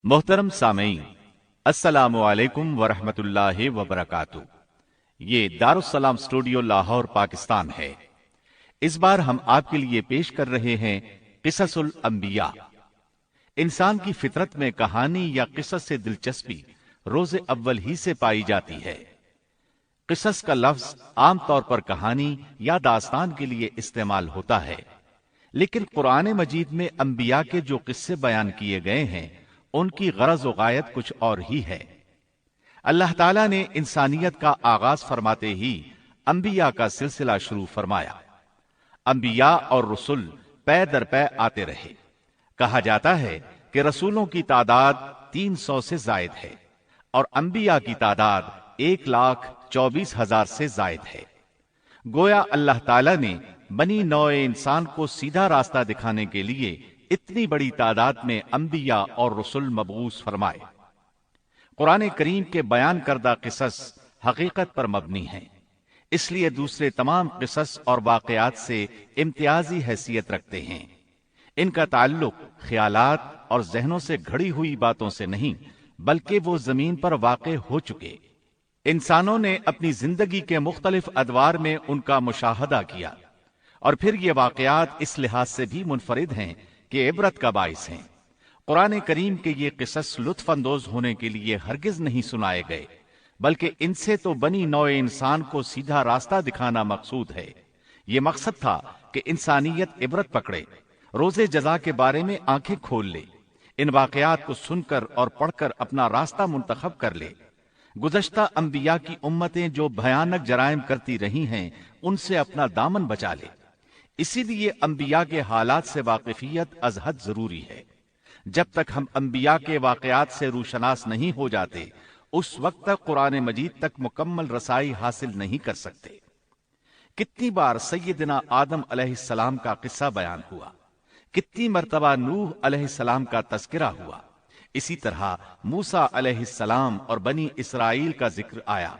محترم سامعین، السلام علیکم ورحمۃ اللہ وبرکاتہ۔ یہ دارالسلام اسٹوڈیو لاہور پاکستان ہے۔ اس بار ہم آپ کے لیے پیش کر رہے ہیں قصص الانبیاء۔ انسان کی فطرت میں کہانی یا قصص سے دلچسپی روز اول ہی سے پائی جاتی ہے۔ قصص کا لفظ عام طور پر کہانی یا داستان کے لیے استعمال ہوتا ہے، لیکن قرآن مجید میں انبیاء کے جو قصے بیان کیے گئے ہیں ان کی غرض و غایت کچھ اور ہی ہے۔ اللہ تعالیٰ نے انسانیت کا آغاز فرماتے ہی انبیاء کا سلسلہ شروع فرمایا۔ انبیاء اور رسول پے در پے آتے رہے۔ کہا جاتا ہے کہ رسولوں کی تعداد 300 سے زائد ہے اور انبیاء کی تعداد 1,24,000 سے زائد ہے۔ گویا اللہ تعالیٰ نے بنی نوع انسان کو سیدھا راستہ دکھانے کے لیے اتنی بڑی تعداد میں انبیاء اور رسول مبعوث فرمائے۔ قرآن کریم کے بیان کردہ قصص حقیقت پر مبنی ہیں، اس لیے دوسرے تمام قصص اور واقعات سے امتیازی حیثیت رکھتے ہیں۔ ان کا تعلق خیالات اور ذہنوں سے گھڑی ہوئی باتوں سے نہیں، بلکہ وہ زمین پر واقع ہو چکے۔ انسانوں نے اپنی زندگی کے مختلف ادوار میں ان کا مشاہدہ کیا، اور پھر یہ واقعات اس لحاظ سے بھی منفرد ہیں کہ عبرت کا باعث ہیں۔ قرآن کریم کے یہ قصص لطف اندوز ہونے کے لیے ہرگز نہیں سنائے گئے، بلکہ ان سے تو بنی نوع انسان کو سیدھا راستہ دکھانا مقصود ہے۔ یہ مقصد تھا کہ انسانیت عبرت پکڑے، روز جزا کے بارے میں آنکھیں کھول لے، ان واقعات کو سن کر اور پڑھ کر اپنا راستہ منتخب کر لے۔ گزشتہ انبیاء کی امتیں جو بھیانک جرائم کرتی رہی ہیں ان سے اپنا دامن بچا لے۔ اسی لیے انبیاء کے حالات سے واقفیت از حد ضروری ہے۔ جب تک ہم انبیاء کے واقعات سے روشناس نہیں ہو جاتے اس وقت تک قرآن مجید تک مکمل رسائی حاصل نہیں کر سکتے۔ کتنی بار سیدنا آدم علیہ السلام کا قصہ بیان ہوا، کتنی مرتبہ نوح علیہ السلام کا تذکرہ ہوا، اسی طرح موسیٰ علیہ السلام اور بنی اسرائیل کا ذکر آیا،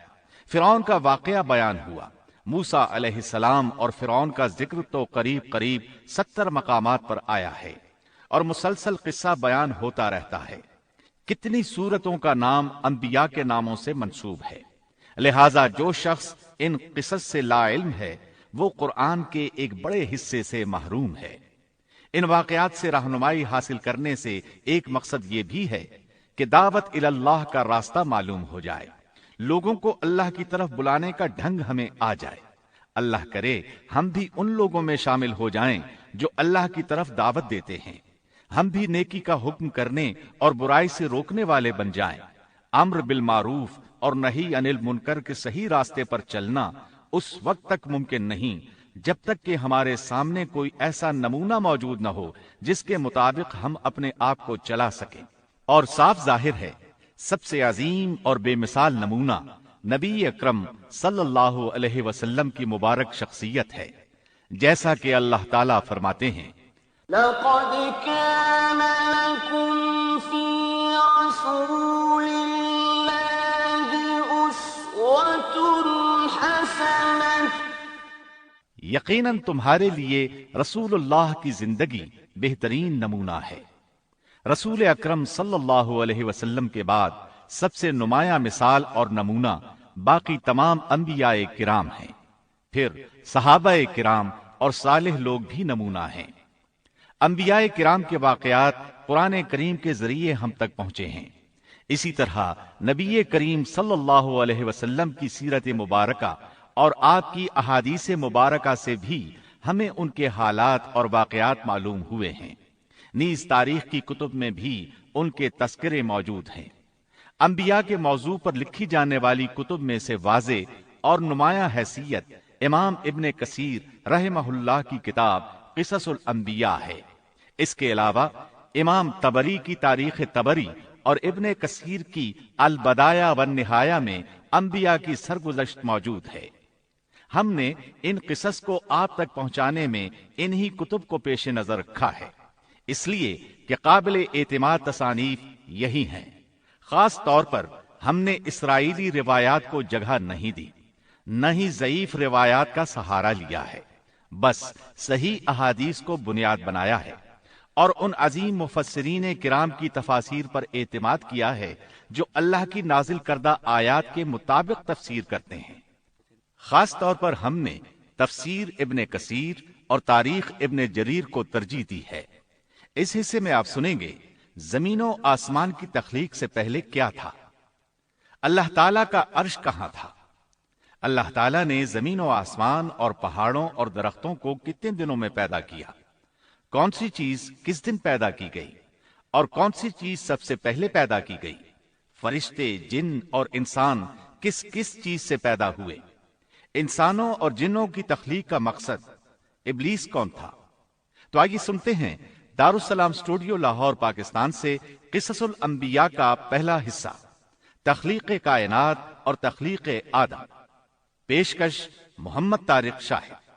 فرعون کا واقعہ بیان ہوا۔ موسیٰ علیہ السلام اور فرعون کا ذکر تو قریب 70 مقامات پر آیا ہے، اور مسلسل قصہ بیان ہوتا رہتا ہے۔ کتنی سورتوں کا نام انبیاء کے ناموں سے منسوب ہے۔ لہذا جو شخص ان قصص سے لا علم ہے وہ قرآن کے ایک بڑے حصے سے محروم ہے۔ ان واقعات سے رہنمائی حاصل کرنے سے ایک مقصد یہ بھی ہے کہ دعوت اللہ کا راستہ معلوم ہو جائے، لوگوں کو اللہ کی طرف بلانے کا ڈھنگ ہمیں آ جائے۔ اللہ کرے ہم بھی ان لوگوں میں شامل ہو جائیں جو اللہ کی طرف دعوت دیتے ہیں، ہم بھی نیکی کا حکم کرنے اور برائی سے روکنے والے بن جائیں۔ امر بالمعروف اور نہی عن المنکر کے صحیح راستے پر چلنا اس وقت تک ممکن نہیں جب تک کہ ہمارے سامنے کوئی ایسا نمونہ موجود نہ ہو جس کے مطابق ہم اپنے آپ کو چلا سکیں۔ اور صاف ظاہر ہے سب سے عظیم اور بے مثال نمونہ نبی اکرم صلی اللہ علیہ وسلم کی مبارک شخصیت ہے، جیسا کہ اللہ تعالیٰ فرماتے ہیں، لَقَدْ كَانَ لَكُمْ فِي رَسُولِ اللَّهِ أُسْوَةٌ حَسَنَةٌ۔ یقیناً تمہارے لیے رسول اللہ کی زندگی بہترین نمونہ ہے۔ رسول اکرم صلی اللہ علیہ وسلم کے بعد سب سے نمایاں مثال اور نمونہ باقی تمام انبیاء کرام ہیں، پھر صحابہ کرام اور صالح لوگ بھی نمونہ ہیں۔ انبیاء کرام کے واقعات قرآن کریم کے ذریعے ہم تک پہنچے ہیں۔ اسی طرح نبی کریم صلی اللہ علیہ وسلم کی سیرت مبارکہ اور آپ کی احادیث مبارکہ سے بھی ہمیں ان کے حالات اور واقعات معلوم ہوئے ہیں۔ نیز تاریخ کی کتب میں بھی ان کے تذکرے موجود ہیں۔ انبیاء کے موضوع پر لکھی جانے والی کتب میں سے واضح اور نمایاں حیثیت امام ابن کثیر رحمہ اللہ کی کتاب قصص الانبیاء ہے۔ اس کے علاوہ امام طبری کی تاریخ طبری اور ابن کثیر کی البدایہ والنہایہ میں انبیاء کی سرگزشت موجود ہے۔ ہم نے ان قصص کو آپ تک پہنچانے میں انہی کتب کو پیش نظر رکھا ہے، اس لیے کہ قابل اعتماد تصانیف یہی ہیں۔ خاص طور پر ہم نے اسرائیلی روایات کو جگہ نہیں دی، نہ ہی ضعیف روایات کا سہارا لیا ہے، بس صحیح احادیث کو بنیاد بنایا ہے اور ان عظیم مفسرین کرام کی تفاسیر پر اعتماد کیا ہے جو اللہ کی نازل کردہ آیات کے مطابق تفسیر کرتے ہیں۔ خاص طور پر ہم نے تفسیر ابن کثیر اور تاریخ ابن جریر کو ترجیح دی ہے۔ اس حصے میں آپ سنیں گے زمین و آسمان کی تخلیق سے پہلے کیا تھا، اللہ تعالیٰ کا عرش کہاں تھا، اللہ تعالیٰ نے زمین و آسمان اور پہاڑوں اور درختوں کو کتنے دنوں میں پیدا کیا، کون سی چیز کس دن پیدا کی گئی اور کون سی چیز سب سے پہلے پیدا کی گئی، فرشتے، جن اور انسان کس کس چیز سے پیدا ہوئے، انسانوں اور جنوں کی تخلیق کا مقصد، ابلیس کون تھا۔ تو آئیے سنتے ہیں دارالسلام اسٹوڈیو لاہور پاکستان سے قصص الانبیاء کا پہلا حصہ، تخلیق کائنات اور تخلیق آدم۔ پیشکش محمد طارق شاہد۔